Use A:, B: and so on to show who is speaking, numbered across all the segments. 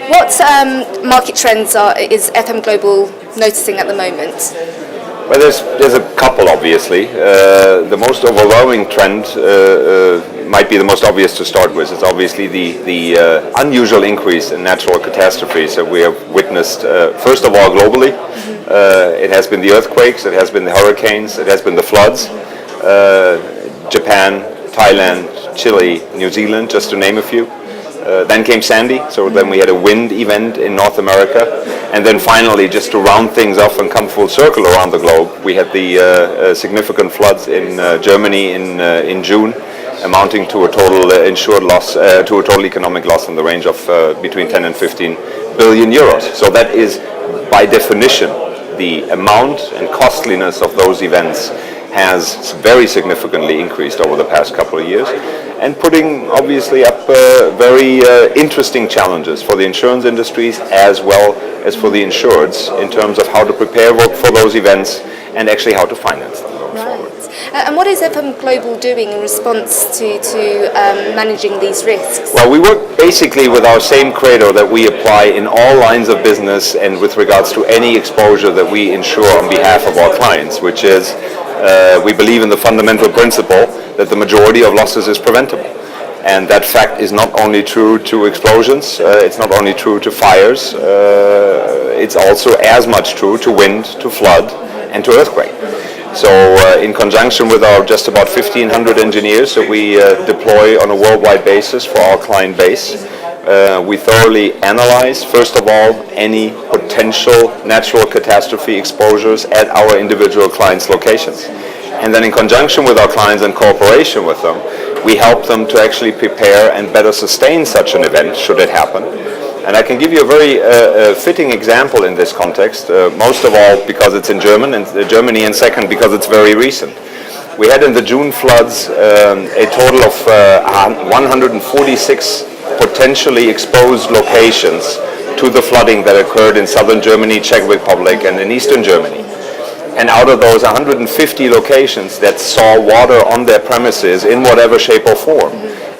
A: What market trends is FM Global noticing at the moment?
B: Well, there's a couple, obviously. The most overwhelming trend might be the most obvious to start with. It's obviously the unusual increase in natural catastrophes that we have witnessed, first of all, globally. It has been the earthquakes, it has been the hurricanes, it has been the floods. Japan, Thailand, Chile, New Zealand, just to name a few. Then came Sandy, so then we had a wind event in North America. And then finally, just to round things off and come full circle around the globe, we had the significant floods in Germany in June, amounting to a total insured loss, to a total economic loss in the range of between 10 and 15 billion euros. So that is, by definition, the amount and costliness of those events has very significantly increased over the past couple of years, and putting obviously up very interesting challenges for the insurance industries as well as for the insureds in terms of how to prepare for those events and actually how to finance them going forward.
A: And what is FM Global doing in response to managing these risks?
B: Well, we work basically with our same credo that we apply in all lines of business and with regards to any exposure that we insure on behalf of our clients, which is we believe in the fundamental principle that the majority of losses is preventable. And that fact is not only true to explosions, it's not only true to fires, it's also as much true to wind, to flood, and to earthquake. So in conjunction with our just about 1,500 engineers that we deploy on a worldwide basis for our client base, we thoroughly analyze, first of all, any potential natural catastrophe exposures at our individual clients' locations. And then in conjunction with our clients and cooperation with them, we help them to actually prepare and better sustain such an event should it happen. And I can give you a very fitting example in this context, most of all because it's in Germany, and second because it's very recent. We had in the June floods a total of 146 potentially exposed locations to the flooding that occurred in southern Germany, Czech Republic, and in eastern Germany. And out of those 150 locations that saw water on their premises in whatever shape or form,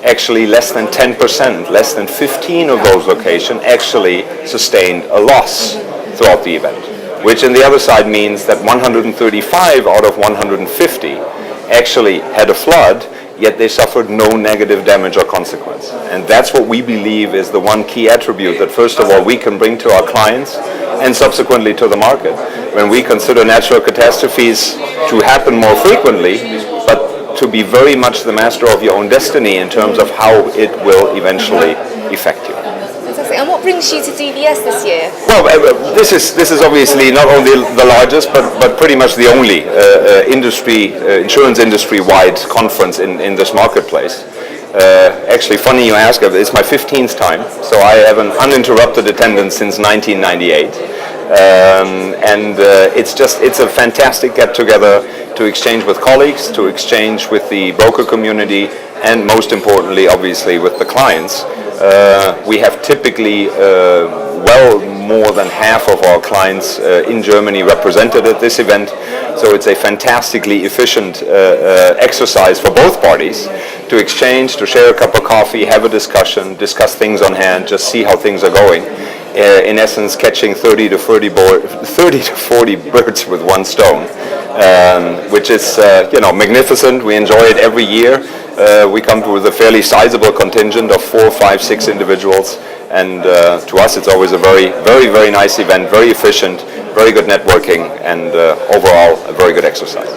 B: actually less than 10%, less than 15 of those locations actually sustained a loss throughout the event, which on the other side means that 135 out of 150 actually had a flood, yet they suffered no negative damage or consequence. And that's what we believe is the one key attribute that first of all we can bring to our clients and subsequently to the market when we consider natural catastrophes to happen more frequently, but to be very much the master of your own destiny in terms of how it will eventually affect you.
A: Fantastic. And what brings you to DVS this year?
B: Well, this is obviously not only the largest, but pretty much the only insurance industry-wide conference in this marketplace. Actually, funny you ask, it's my 15th time, so I have an uninterrupted attendance since 1998. It's a fantastic get-together to exchange with colleagues, to exchange with the broker community, and most importantly, obviously, with the clients. We have typically well more than half of our clients in Germany represented at this event, so it's a fantastically efficient exercise for both parties to exchange, to share a cup of coffee, have a discussion, discuss things on hand, just see how things are going. In essence, catching 30 to 40 birds with one stone, which is magnificent. We enjoy it every year. We come with a fairly sizable contingent of 4, 5, 6 individuals, and to us it's always a very, very, very nice event, very efficient, very good networking, and overall a very good exercise.